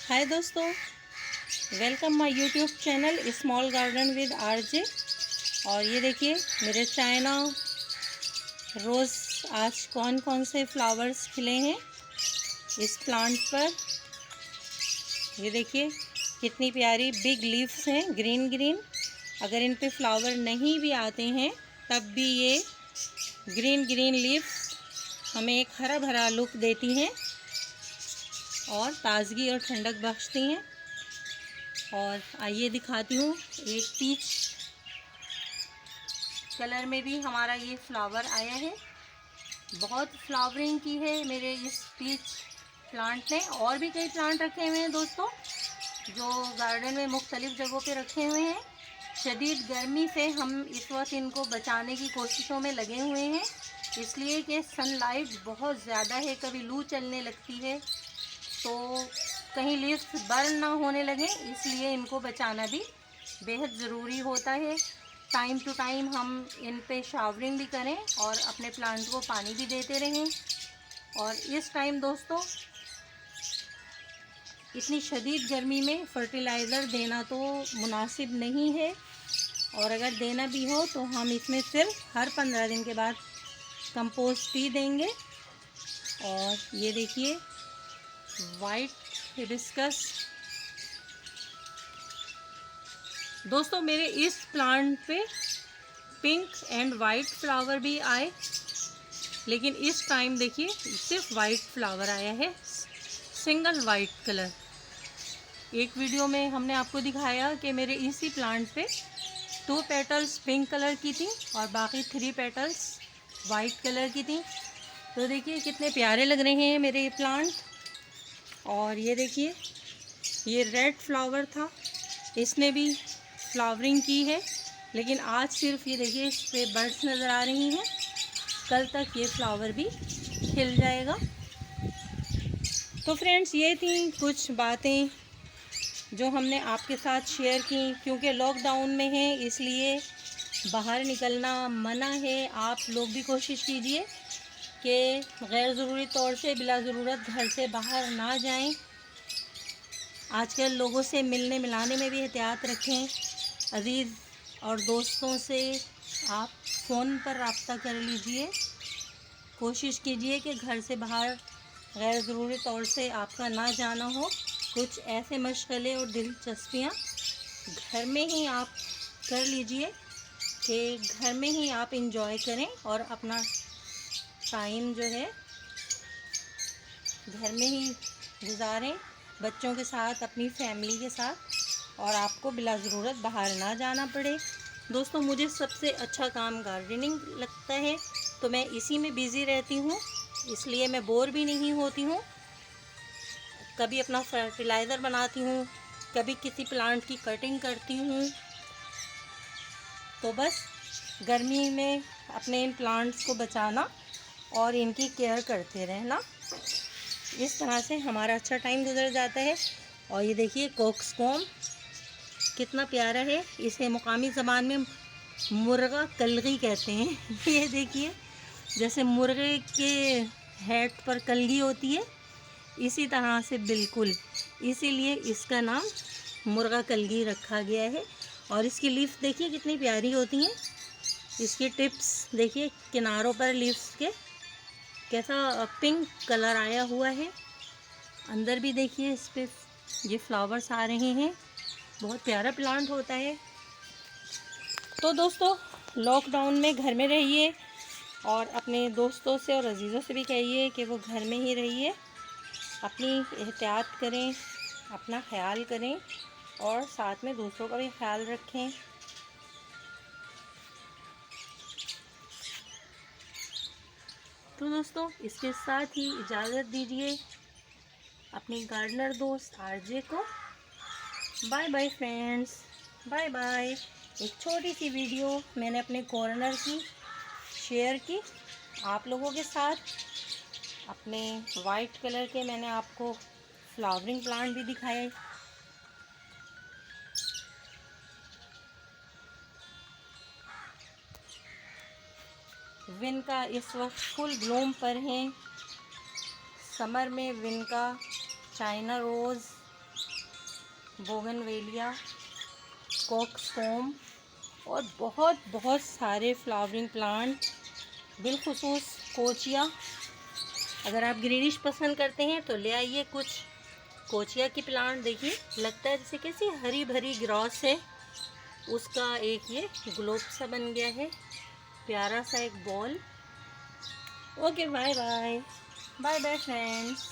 हाय दोस्तों, welcome my YouTube channel small garden with RJ. और ये देखिए मेरे चाइना रोज़ आज कौन कौन से फ्लावर्स खिले हैं इस प्लांट पर। ये देखिए कितनी प्यारी बिग लीव्स हैं, ग्रीन ग्रीन। अगर इन पे फ्लावर नहीं भी आते हैं तब भी ये ग्रीन ग्रीन लीव्स हमें एक हरा भरा लुक देती हैं और ताज़गी और ठंडक बख्शती हैं। और आइए दिखाती हूँ, एक पीच कलर में भी हमारा ये फ्लावर आया है। बहुत फ्लावरिंग की है मेरे इस पीच प्लांट ने। और भी कई प्लांट रखे हुए हैं दोस्तों जो गार्डन में मुख्तलिफ़ जगहों पे रखे हुए हैं। शदीद गर्मी से हम इस वक्त इनको बचाने की कोशिशों में लगे हुए हैं, इसलिए कि सनलाइट बहुत ज़्यादा है। कभी लू चलने लगती है तो कहीं लीव्स बर्न ना होने लगे, इसलिए इनको बचाना भी बेहद ज़रूरी होता है। टाइम टू टाइम हम इन पे शावरिंग भी करें और अपने प्लांट को पानी भी देते रहें। और इस टाइम दोस्तों इतनी शदीद गर्मी में फर्टिलाइज़र देना तो मुनासिब नहीं है, और अगर देना भी हो तो हम इसमें सिर्फ हर 15 दिन के बाद कंपोस्ट ही देंगे। और ये देखिए वाइट हिबिस्कस दोस्तों, मेरे इस प्लांट पे पिंक एंड वाइट फ्लावर भी आए, लेकिन इस टाइम देखिए सिर्फ वाइट फ्लावर आया है, सिंगल वाइट कलर। एक वीडियो में हमने आपको दिखाया कि मेरे इसी प्लांट पे 2 पेटल्स पिंक कलर की थी और बाकी 3 पेटल्स वाइट कलर की थी। तो देखिए कितने प्यारे लग रहे हैं मेरे ये प्लांट। और ये देखिए ये रेड फ्लावर था, इसने भी फ्लावरिंग की है, लेकिन आज सिर्फ ये देखिए इस पे बर्ड्स नज़र आ रही हैं। कल तक ये फ्लावर भी खिल जाएगा। तो फ्रेंड्स, ये थी कुछ बातें जो हमने आपके साथ शेयर की। क्योंकि लॉकडाउन में है इसलिए बाहर निकलना मना है। आप लोग भी कोशिश कीजिए कि गैर ज़रूरी तौर से बिला ज़रूरत घर से बाहर ना जाएं। आजकल लोगों से मिलने मिलाने में भी एहतियात रखें। अज़ीज़ और दोस्तों से आप फ़ोन पर रब्ता कर लीजिए। कोशिश कीजिए कि घर से बाहर गैर ज़रूरी तौर से आपका ना जाना हो। कुछ ऐसे मशगले और दिलचस्पियाँ घर में ही आप कर लीजिए कि घर में ही आप इंजॉय करें और अपना टाइम जो है घर में ही गुजारें, बच्चों के साथ, अपनी फैमिली के साथ, और आपको बिला ज़रूरत बाहर ना जाना पड़े। दोस्तों, मुझे सबसे अच्छा काम गार्डनिंग लगता है, तो मैं इसी में बिज़ी रहती हूँ, इसलिए मैं बोर भी नहीं होती हूँ। कभी अपना फर्टिलाइज़र बनाती हूँ, कभी किसी प्लांट की कटिंग करती हूँ। तो बस गर्मी में अपने इन प्लांट्स को बचाना और इनकी केयर करते रहना, इस तरह से हमारा अच्छा टाइम गुजर जाता है। और ये देखिए कोक्सकॉम कितना प्यारा है, इसे मुकामी ज़बान में मुर्गा कलगी कहते हैं। ये देखिए जैसे मुर्गे के हेड पर कलगी होती है, इसी तरह से बिल्कुल, इसीलिए इसका नाम मुर्गा कलगी रखा गया है। और इसकी लीफ देखिए कितनी प्यारी होती हैं। इसकी टिप्स देखिए, किनारों पर लीव्स के कैसा पिंक कलर आया हुआ है। अंदर भी देखिए इस पे ये फ्लावर्स आ रहे हैं। बहुत प्यारा प्लांट होता है। तो दोस्तों, लॉकडाउन में घर में रहिए और अपने दोस्तों से और अजीज़ों से भी कहिए कि वो घर में ही रहिए, अपनी एहतियात करें, अपना ख्याल करें और साथ में दूसरों का भी ख्याल रखें। तो दोस्तों, इसके साथ ही इजाज़त दीजिए अपनी गार्डनर दोस्त आरजे को। Bye bye friends, bye bye. एक छोटी सी वीडियो मैंने अपने कॉर्नर की शेयर की आप लोगों के साथ। अपने वाइट कलर के मैंने आपको फ्लावरिंग प्लांट भी दिखाए। विनका इस वक्त फुल ब्लूम पर हैं। समर में विनका, चाइना रोज़, बोगनवेलिया, कॉक्सकॉम और बहुत बहुत सारे फ्लावरिंग प्लांट, बिलखुसूस कोचिया। अगर आप ग्रीनिश पसंद करते हैं तो ले आइए कुछ कोचिया की प्लांट। देखिए लगता है जैसे कैसी हरी भरी ग्रॉस है, उसका एक ये ग्लोब सा बन गया है, प्यारा सा एक ball. Okay bye bye, bye bye friends.